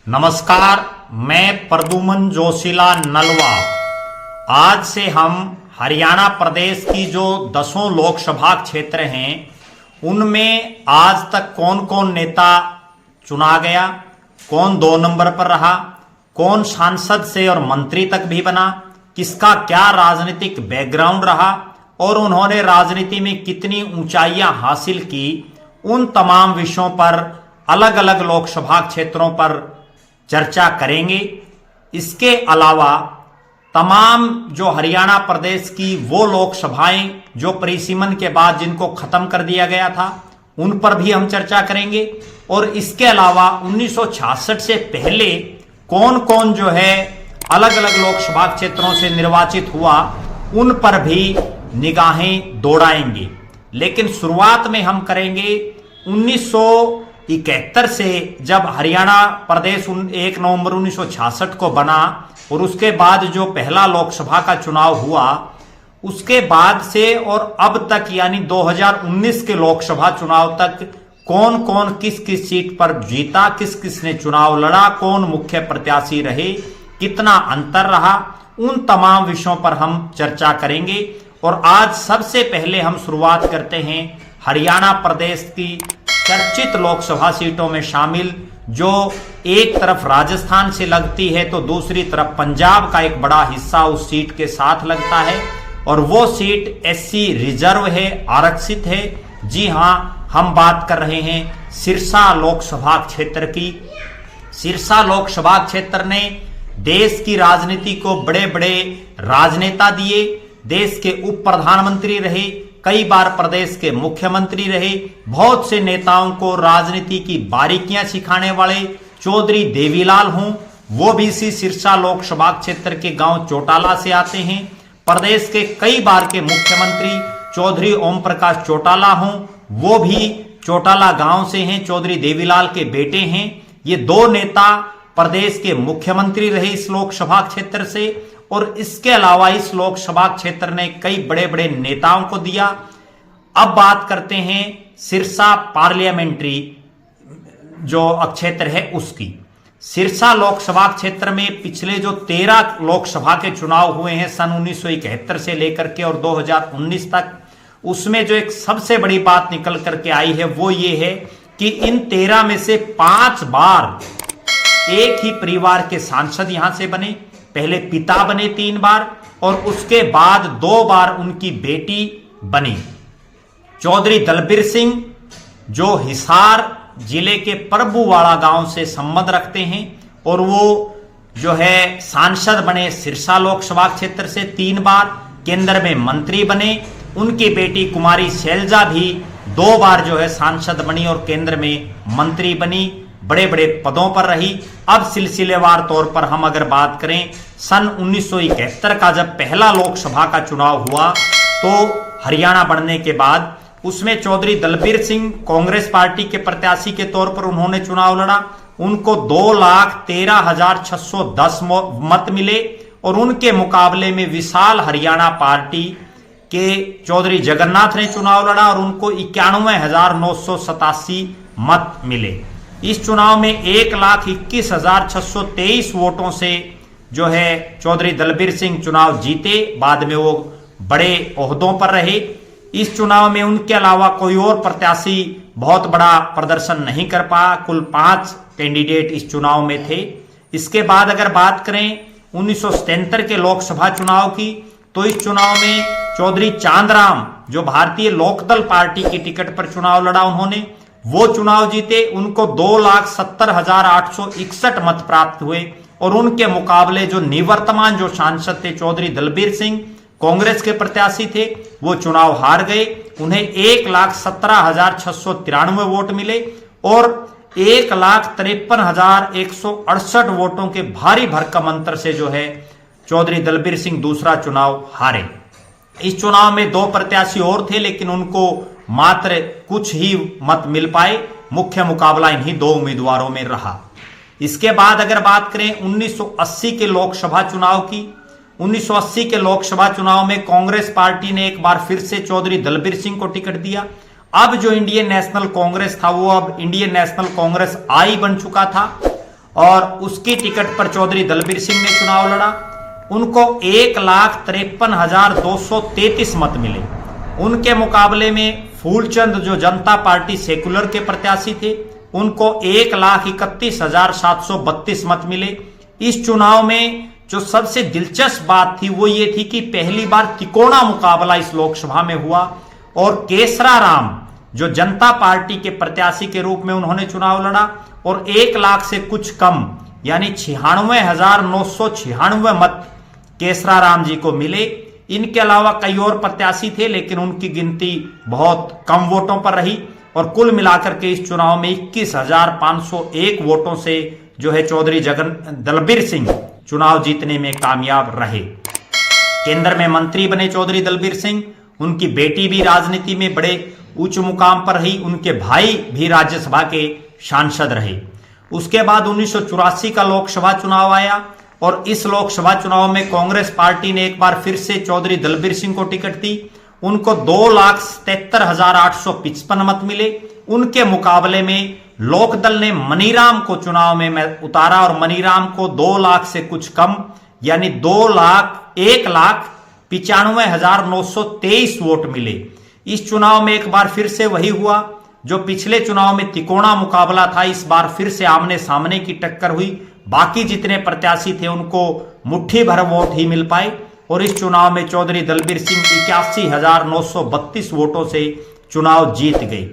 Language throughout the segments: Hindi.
नमस्कार, मैं प्रद्युमन जोशीला नलवा। आज से हम हरियाणा प्रदेश की जो 10 लोकसभा क्षेत्र हैं उनमें आज तक कौन कौन नेता चुना गया, कौन 2 नंबर पर रहा, कौन सांसद से और मंत्री तक भी बना, किसका क्या राजनीतिक बैकग्राउंड रहा और उन्होंने राजनीति में कितनी ऊंचाइयां हासिल की, उन तमाम विषयों पर अलग अलग लोकसभा क्षेत्रों पर चर्चा करेंगे। इसके अलावा तमाम जो हरियाणा प्रदेश की वो लोकसभाएं जो परिसीमन के बाद जिनको खत्म कर दिया गया था उन पर भी हम चर्चा करेंगे और इसके अलावा 1966 से पहले कौन कौन जो है अलग अलग लोकसभा क्षेत्रों से निर्वाचित हुआ उन पर भी निगाहें दौड़ाएंगे। लेकिन शुरुआत में हम करेंगे 1971 से, जब हरियाणा प्रदेश 1 नवंबर 1966 को बना और उसके बाद जो पहला लोकसभा का चुनाव हुआ उसके बाद से और अब तक यानी 2019 के लोकसभा चुनाव तक कौन कौन किस किस सीट पर जीता, किस किस ने चुनाव लड़ा, कौन मुख्य प्रत्याशी रहे, कितना अंतर रहा, उन तमाम विषयों पर हम चर्चा करेंगे। और आज सबसे पहले हम शुरुआत करते हैं हरियाणा प्रदेश की चर्चित लोकसभा सीटों में शामिल, जो एक तरफ राजस्थान से लगती है तो दूसरी तरफ पंजाब का एक बड़ा हिस्सा उस सीट के साथ लगता है और वो सीट एससी रिजर्व है, आरक्षित है। जी हां, हम बात कर रहे हैं सिरसा लोकसभा क्षेत्र की। सिरसा लोकसभा क्षेत्र ने देश की राजनीति को बड़े बड़े राजनेता दिए, देश के उप प्रधानमंत्री रहे, कई बार प्रदेश के मुख्यमंत्री रहे, बहुत से नेताओं को राजनीति की बारीकियां सिखाने वाले चौधरी देवीलाल हों, वो भी इसी सिरसा लोकसभा क्षेत्र के गांव चौटाला से आते हैं। प्रदेश के कई बार के मुख्यमंत्री चौधरी ओम प्रकाश चौटाला हों, वो भी चौटाला गांव से हैं, चौधरी देवीलाल के बेटे हैं। ये 2 नेता प्रदेश के मुख्यमंत्री रहे इस लोकसभा क्षेत्र से और इसके अलावा इस लोकसभा क्षेत्र ने कई बड़े बड़े नेताओं को दिया। अब बात करते हैं सिरसा पार्लियामेंट्री जो क्षेत्र है उसकी। सिरसा लोकसभा क्षेत्र में पिछले जो 13 लोकसभा के चुनाव हुए हैं सन 1971 से लेकर के और 2019 तक, उसमें जो एक सबसे बड़ी बात निकल करके आई है वो ये है कि इन 13 में से 5 बार एक ही परिवार के सांसद यहां से बने। पहले पिता बने 3 बार और उसके बाद 2 बार उनकी बेटी बनी। चौधरी दलबीर सिंह जो हिसार जिले के प्रभुवाड़ा गांव से संबंध रखते हैं और वो जो है सांसद बने सिरसा लोकसभा क्षेत्र से 3 बार, केंद्र में मंत्री बने। उनकी बेटी कुमारी शैलजा भी 2 बार जो है सांसद बनी और केंद्र में मंत्री बनी, बड़े बड़े पदों पर रही। अब सिलसिलेवार तौर पर हम अगर बात करें, सन 1971 का जब पहला लोकसभा का चुनाव हुआ तो हरियाणा बनने के बाद उसमें चौधरी दलबीर सिंह कांग्रेस पार्टी के प्रत्याशी के तौर पर उन्होंने चुनाव लड़ा। उनको 2,13,610 मत मिले और उनके मुकाबले में विशाल हरियाणा पार्टी के चौधरी जगन्नाथ ने चुनाव लड़ा और उनको 91,987 मत मिले। इस चुनाव में 1,21,623 वोटों से जो है चौधरी दलबीर सिंह चुनाव जीते। बाद में वो बड़े ओहदों पर रहे। इस चुनाव में उनके अलावा कोई और प्रत्याशी बहुत बड़ा प्रदर्शन नहीं कर पाया। कुल 5 कैंडिडेट इस चुनाव में थे। इसके बाद अगर बात करें 1977 के लोकसभा चुनाव की, तो इस चुनाव में चौधरी चांदराम जो भारतीय लोकदल पार्टी की टिकट पर चुनाव लड़ा, उन्होंने वो चुनाव जीते। उनको 2,70,861 मत प्राप्त हुए और उनके मुकाबले जो निवर्तमान जो सांसद थे चौधरी दलबीर सिंह कांग्रेस के प्रत्याशी थे, वो चुनाव हार गए। उन्हें 1,17,693 वोट मिले और 1,53,168 वोटों के भारी भरकम अंतर से जो है चौधरी दलबीर सिंह दूसरा चुनाव हारे। इस चुनाव में 2 प्रत्याशी और थे लेकिन उनको मात्र कुछ ही मत मिल पाए। मुख्य मुकाबला इन्हीं 2 उम्मीदवारों में रहा। इसके बाद अगर बात करें 1980 के लोकसभा चुनाव की, 1980 के लोकसभा चुनाव में कांग्रेस पार्टी ने एक बार फिर से चौधरी दलबीर सिंह को टिकट दिया। अब जो इंडियन नेशनल कांग्रेस था वो अब इंडियन नेशनल कांग्रेस आई बन चुका था और उसकी टिकट पर चौधरी दलबीर सिंह ने चुनाव लड़ा। उनको 1,53,233 मत मिले। उनके मुकाबले में फूलचंद जो जनता पार्टी सेकुलर के प्रत्याशी थे, उनको 1,31,732 मत मिले। इस चुनाव में जो सबसे दिलचस्प बात थी वो ये थी कि पहली बार तिकोना मुकाबला इस लोकसभा में हुआ और केसरा राम जो जनता पार्टी के प्रत्याशी के रूप में उन्होंने चुनाव लड़ा और 1 लाख से कुछ कम यानी 96,996 मत केसरा राम जी को मिले। इनके अलावा कई और प्रत्याशी थे लेकिन उनकी गिनती बहुत कम वोटों पर रही और कुल मिलाकर के इस चुनाव में 21,501 वोटों से जो है चौधरी दलबीर सिंह चुनाव जीतने में कामयाब रहे। केंद्र में मंत्री बने चौधरी दलबीर सिंह। उनकी बेटी भी राजनीति में बड़े उच्च मुकाम पर रही। उनके भाई भी राज्यसभा के सांसद रहे। उसके बाद 1984 का लोकसभा चुनाव आया और इस लोकसभा चुनाव में कांग्रेस पार्टी ने एक बार फिर से चौधरी दलबीर सिंह को टिकट दी। उनको 2,77,855 मत मिले। उनके मुकाबले में लोकदल ने मनीराम को चुनाव में उतारा और मनीराम को 2 लाख से कुछ कम यानी 1,95,923 वोट मिले। इस चुनाव में एक बार फिर से वही हुआ जो पिछले चुनाव में तिकोना मुकाबला था। इस बार फिर से आमने सामने की टक्कर हुई। बाकी जितने प्रत्याशी थे उनको मुट्ठी भर वोट ही मिल पाए और इस चुनाव में चौधरी दलबीर सिंह 81,932 वोटों से चुनाव जीत गए।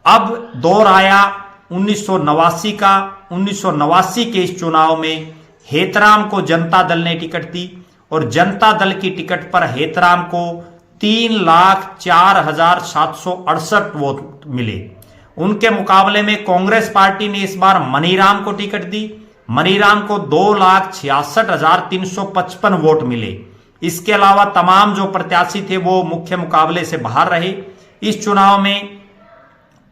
अब दौर आया 1989 का। 1989 के इस चुनाव में हेतराम को जनता दल ने टिकट दी और जनता दल की टिकट पर हेतराम को 3,04,768 वोट मिले। उनके मुकाबले में कांग्रेस पार्टी ने इस बार मनीराम को टिकट दी। मनीराम को 2,66,355 वोट मिले। इसके अलावा तमाम जो प्रत्याशी थे वो मुख्य मुकाबले से बाहर रहे। इस चुनाव में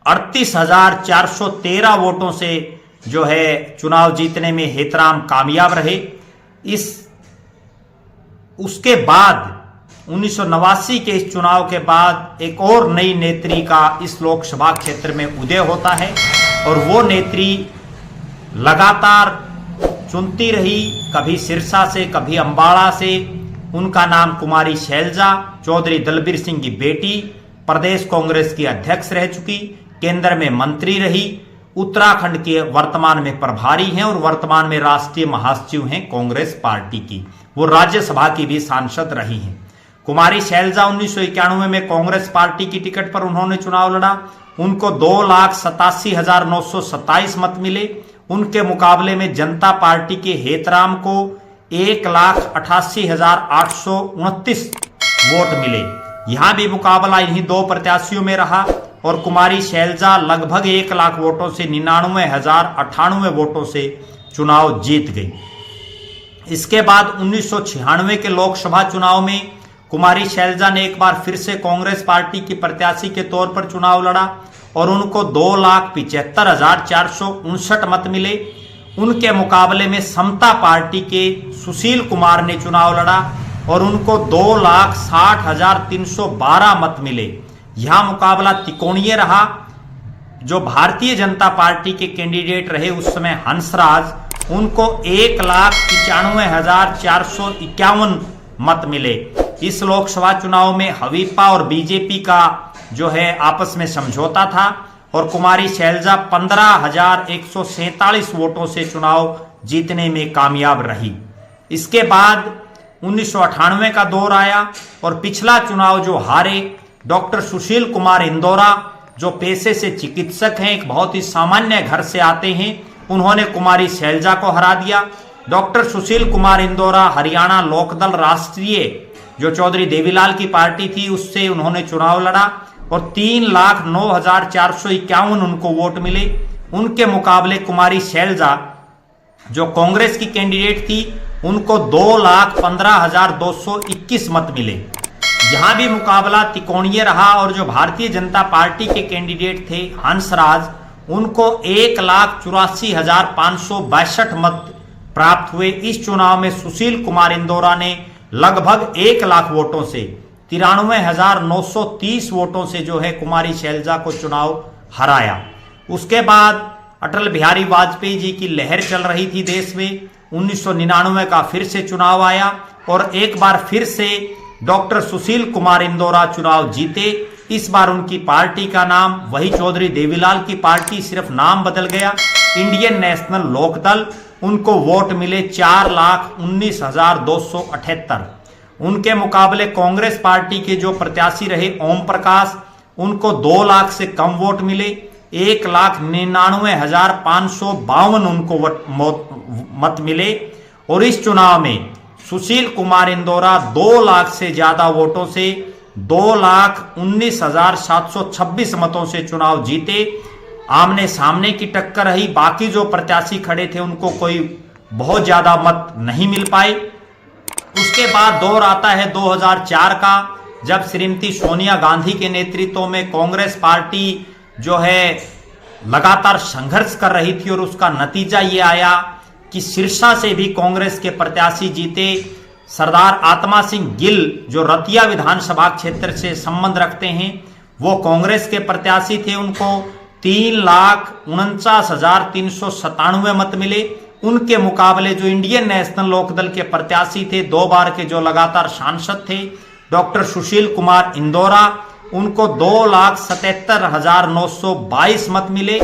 38,413 वोटों से जो है चुनाव जीतने में हेतराम कामयाब रहे। उसके बाद 1989 के इस चुनाव के बाद एक और नई नेत्री का इस लोकसभा क्षेत्र में उदय होता है और वो नेत्री लगातार चुनती रही, कभी सिरसा से कभी अंबाला से। उनका नाम कुमारी शैलजा चौधरी दलबीर सिंह की बेटी, प्रदेश कांग्रेस की अध्यक्ष रह चुकी, केंद्र में मंत्री रही, उत्तराखंड के वर्तमान में प्रभारी हैं और वर्तमान में राष्ट्रीय महासचिव हैं कांग्रेस पार्टी की। वो राज्यसभा की भी सांसद रही हैं। कुमारी शैलजा 1991 में कांग्रेस पार्टी की टिकट पर उन्होंने चुनाव लड़ा। उनको 2,87,927 मत मिले। उनके मुकाबले में जनता पार्टी के हेतराम को 1,88,829 वोट मिले। यहां भी मुकाबला इन्हीं दो प्रत्याशियों में रहा और कुमारी शैलजा लगभग 1 लाख वोटों से 99,098 वोटों से चुनाव जीत गई। इसके बाद 1996 के लोकसभा चुनाव में कुमारी शैलजा ने एक बार फिर से कांग्रेस पार्टी की प्रत्याशी के तौर पर चुनाव लड़ा और उनको 2,75,459 मत मिले। उनके मुकाबले में समता पार्टी के सुशील कुमार ने चुनाव लड़ा और उनको 2,60,312 मत मिले। यहां मुकाबला त्रिकोणीय रहा। जो भारतीय जनता पार्टी के कैंडिडेट रहे उस समय हंसराज, उनको 1,95,451 मत मिले। इस लोकसभा चुनाव में हवीपा और बीजेपी का जो है आपस में समझौता था और कुमारी शैलजा 15,147 वोटों से चुनाव जीतने में कामयाब रही। इसके बाद 1998 का दौर आया और पिछला चुनाव जो हारे डॉक्टर सुशील कुमार इंदौरा, जो पेशे से चिकित्सक हैं, एक बहुत ही सामान्य घर से आते हैं, उन्होंने कुमारी शैलजा को हरा दिया। डॉक्टर सुशील कुमार इंदौरा हरियाणा लोकदल राष्ट्रीय जो चौधरी देवीलाल की पार्टी थी उससे उन्होंने चुनाव लड़ा और 3,09,451 उनको वोट मिले। उनके मुकाबले कुमारी शैलजा जो कांग्रेस की कैंडिडेट थी उनको 2,15,221 मत मिले। यहां भी मुकाबला त्रिकोणीय रहा और जो भारतीय जनता पार्टी के कैंडिडेट थे हंसराज, उनको 1,84,562 मत प्राप्त हुए। इस चुनाव में सुशील कुमार इंदौरा ने लगभग 1 लाख वोटों से 93,930 वोटों से जो है कुमारी शैलजा को चुनाव हराया। उसके बाद अटल बिहारी वाजपेयी जी की लहर चल रही थी देश में। 1999 का फिर से चुनाव आया और एक बार फिर से डॉक्टर सुशील कुमार इंदौरा चुनाव जीते। इस बार उनकी पार्टी का नाम वही चौधरी देवीलाल की पार्टी, सिर्फ नाम बदल गया, इंडियन नेशनल लोकदल। उनको वोट मिले 4,19,278। उनके मुकाबले कांग्रेस पार्टी के जो प्रत्याशी रहे ओम प्रकाश, उनको 2 लाख से कम वोट मिले। 1,99,552 उनको मत मिले। और इस चुनाव में सुशील कुमार इंदौरा 2 लाख से ज्यादा वोटों से 2,19,726 मतों से चुनाव जीते। आमने सामने की टक्कर रही। बाकी जो प्रत्याशी खड़े थे उनको कोई बहुत ज्यादा मत नहीं मिल पाए। उसके बाद दौर आता है 2004 का, जब श्रीमती सोनिया गांधी के नेतृत्व में कांग्रेस पार्टी जो है लगातार संघर्ष कर रही थी और उसका नतीजा ये आया कि सिरसा से भी कांग्रेस के प्रत्याशी जीते। सरदार आत्मा सिंह गिल जो रतिया विधानसभा क्षेत्र से संबंध रखते हैं, वो कांग्रेस के प्रत्याशी थे। उनको 3,49,397 मत मिले। उनके मुकाबले जो इंडियन नेशनल लोकदल के प्रत्याशी थे, 2 बार के जो लगातार सांसद थे, डॉक्टर सुशील कुमार इंदौरा, उनको 2,77,922 मत मिले।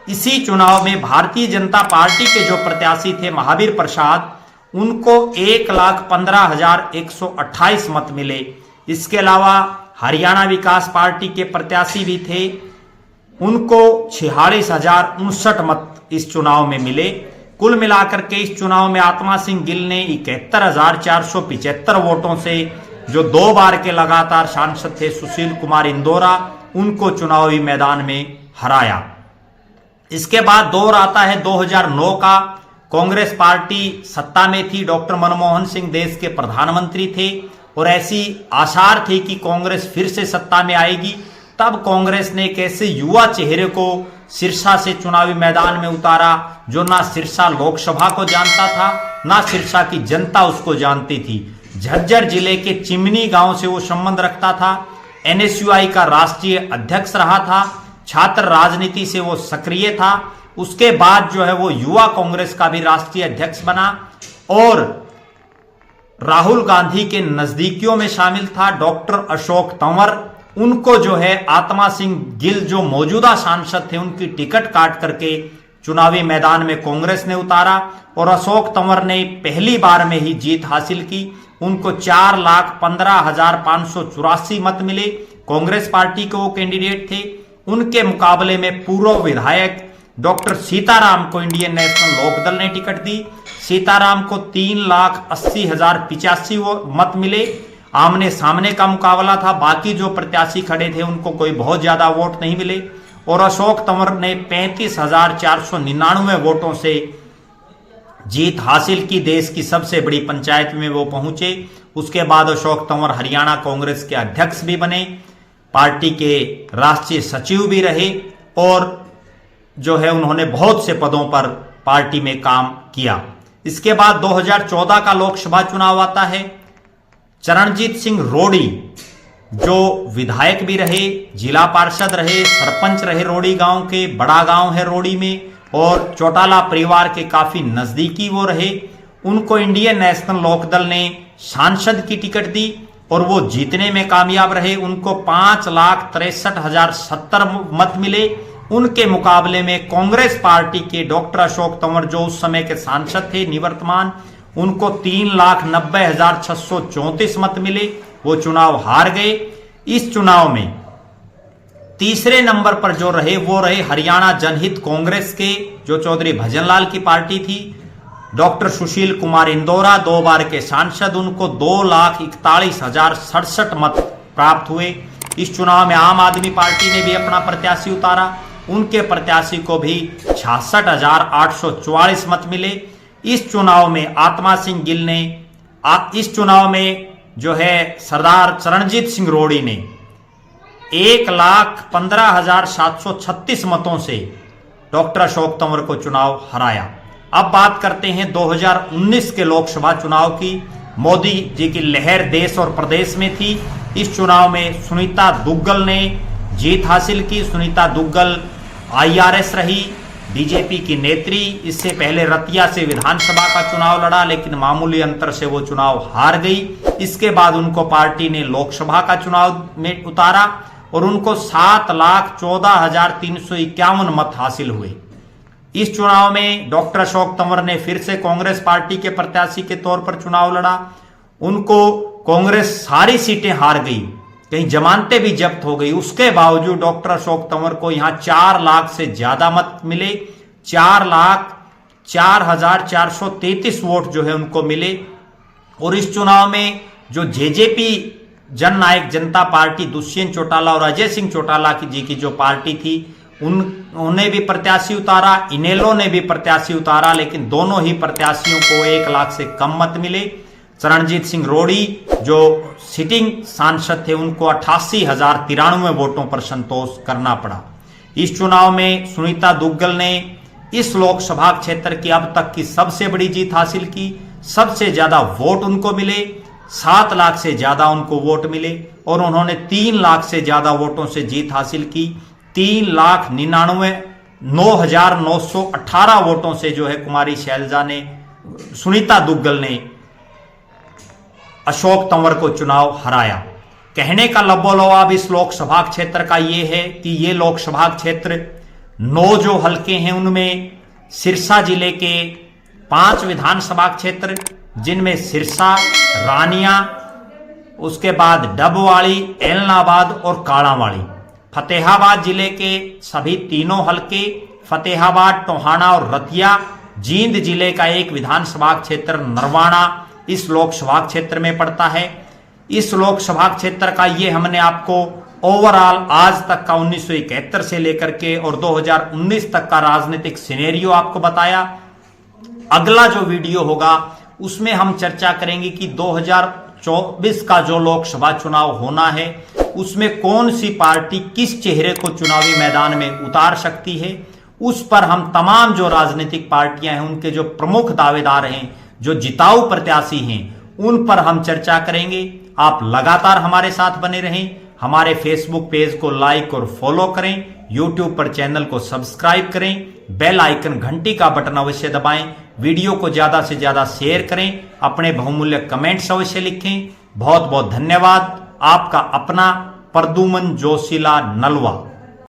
इसी चुनाव में भारतीय जनता पार्टी के जो प्रत्याशी थे महावीर प्रसाद, उनको 1,15,128 मत मिले। इसके अलावा हरियाणा विकास पार्टी के प्रत्याशी भी थे, उनको 46,059 मत इस चुनाव में मिले। कुल मिलाकर के इस चुनाव में आत्मा सिंह गिल ने 71,475 वोटों से, जो 2 बार के लगातार सांसद थे सुशील कुमार इंदौरा, उनको चुनावी मैदान में हराया। इसके बाद दौर आता है 2009 का। कांग्रेस पार्टी सत्ता में थी, डॉक्टर मनमोहन सिंह देश के प्रधानमंत्री थे और ऐसी आसार थे कि कांग्रेस फिर से सत्ता में आएगी। तब कांग्रेस ने एक ऐसे युवा चेहरे को सिरसा से चुनावी मैदान में उतारा जो ना सिरसा लोकसभा को जानता था, ना सिरसा की जनता उसको जानती थी। झज्जर जिले के चिमनी गांव से वो संबंध रखता था। एनएसयूआई का राष्ट्रीय अध्यक्ष रहा था। छात्र राजनीति से वो सक्रिय था। उसके बाद जो है वो युवा कांग्रेस का भी राष्ट्रीय अध्यक्ष बना और राहुल गांधी के नजदीकियों में शामिल था। डॉक्टर अशोक तंवर, उनको जो है आत्मा सिंह गिल जो मौजूदा सांसद थे, उनकी टिकट काट करके चुनावी मैदान में कांग्रेस ने उतारा और अशोक तंवर ने पहली बार में ही जीत हासिल की। उनको 4,15,584 मत मिले। कांग्रेस पार्टी के वो कैंडिडेट थे। उनके मुकाबले में पूर्व विधायक डॉक्टर सीताराम को इंडियन नेशनल लोकदल ने टिकट दी। सीताराम को 3,80,085 मत मिले। आमने सामने का मुकाबला था। बाकी जो प्रत्याशी खड़े थे उनको कोई बहुत ज्यादा वोट नहीं मिले और अशोक तंवर ने 35,499 वोटों से जीत हासिल की। देश की सबसे बड़ी पंचायत में वो पहुंचे। उसके बाद अशोक तंवर हरियाणा कांग्रेस के अध्यक्ष भी बने, पार्टी के राष्ट्रीय सचिव भी रहे और जो है उन्होंने बहुत से पदों पर पार्टी में काम किया। इसके बाद 2014 का लोकसभा चुनाव आता है। चरणजीत सिंह रोड़ी जो विधायक भी रहे, जिला पार्षद रहे, सरपंच रहे रोड़ी गांव के, बड़ा गांव है रोड़ी में और चौटाला परिवार के काफी नजदीकी वो रहे। उनको इंडियन नेशनल लोकदल ने सांसद की टिकट दी और वो जीतने में कामयाब रहे। उनको 5,63,070 मत मिले। उनके मुकाबले में कांग्रेस पार्टी के डॉक्टर अशोक तंवर जो उस समय के सांसद थे निवर्तमान, उनको 3,90,634 मत मिले। वो चुनाव हार गए। इस चुनाव में तीसरे नंबर पर जो रहे वो रहे हरियाणा जनहित कांग्रेस के जो चौधरी भजनलाल की पार्टी थी। डॉक्टर सुशील कुमार इंदौरा 2 बार के सांसद, उनको 2,41,067 मत प्राप्त हुए। इस चुनाव में आम आदमी पार्टी ने भी अपना प्रत्याशी उतारा। उनके प्रत्याशी को भी 66,844 मत मिले। इस चुनाव में आत्मा सिंह गिल ने इस चुनाव में जो है सरदार चरणजीत सिंह रोड़ी ने 1,15,736 मतों से डॉक्टर अशोक तंवर को चुनाव हराया। अब बात करते हैं 2019 के लोकसभा चुनाव की। मोदी जी की लहर देश और प्रदेश में थी। इस चुनाव में सुनीता दुग्गल ने जीत हासिल की। सुनीता दुग्गल IRS रही बीजेपी की नेत्री। इससे पहले रतिया से विधानसभा का चुनाव लड़ा, लेकिन मामूली अंतर से वो चुनाव हार गई। इसके बाद उनको पार्टी ने लोकसभा का चुनाव में उतारा और उनको 7,14,351 मत हासिल हुए। इस चुनाव में डॉक्टर अशोक तंवर ने फिर से कांग्रेस पार्टी के प्रत्याशी के तौर पर चुनाव लड़ा। उनको कांग्रेस सारी सीटें हार गई, कहीं जमानतें भी जब्त हो गई। उसके बावजूद डॉक्टर अशोक तंवर को यहां 4 लाख से ज्यादा मत मिले। 4,04,433 वोट जो है उनको मिले। और इस चुनाव में जो जेजेपी जननायक जनता पार्टी दुष्यंत चौटाला और अजय सिंह चौटाला जी की जो पार्टी थी, उन्होंने भी प्रत्याशी उतारा, इनेलो ने भी प्रत्याशी उतारा, लेकिन दोनों ही प्रत्याशियों को 1 लाख से कम मत मिले। चरणजीत सिंह रोड़ी जो सिटिंग सांसद थे, उनको 88,093 वोटों पर संतोष करना पड़ा। इस चुनाव में सुनीता दुग्गल ने इस लोकसभा क्षेत्र की अब तक की सबसे बड़ी जीत हासिल की। सबसे ज्यादा वोट उनको मिले, 7 लाख से ज्यादा उनको वोट मिले और उन्होंने 3 लाख से ज्यादा वोटों से जीत हासिल की। 3,99,918 वोटों से जो है कुमारी शैलजा ने, सुनीता दुग्गल ने अशोक तंवर को चुनाव हराया। कहने का लबोलवाब इस लोकसभा क्षेत्र का यह है कि ये लोकसभा क्षेत्र 9 जो हलके हैं उनमें सिरसा जिले के 5 विधानसभा क्षेत्र, जिनमें सिरसा, रानिया, उसके बाद डबवाड़ी, एलनाबाद और काड़ावाड़ी। फतेहाबाद जिले के सभी 3 हलके, फतेहाबाद, टोहाना और रतिया। जींद जिले का एक विधानसभा क्षेत्र नरवाना इस लोकसभा क्षेत्र में पड़ता है। इस लोकसभा क्षेत्र का ये हमने आपको ओवरऑल आज तक का 1971 से लेकर के और 2019 तक का राजनीतिक सिनेरियो आपको बताया। अगला जो वीडियो होगा उसमें हम चर्चा करेंगे कि 2024 का जो लोकसभा चुनाव होना है उसमें कौन सी पार्टी किस चेहरे को चुनावी मैदान में उतार सकती है। उस पर हम तमाम जो राजनीतिक पार्टियां हैं उनके जो प्रमुख दावेदार हैं, जो जिताऊ प्रत्याशी हैं, उन पर हम चर्चा करेंगे। आप लगातार हमारे साथ बने रहें। हमारे फेसबुक पेज को लाइक और फॉलो करें, यूट्यूब पर चैनल को सब्सक्राइब करें, बेल आइकन घंटी का बटन अवश्य दबाएं, वीडियो को ज्यादा से ज्यादा शेयर करें, अपने बहुमूल्य कमेंट्स अवश्य लिखें। बहुत बहुत धन्यवाद। आपका अपना प्रद्युमन जोशीला नलवा।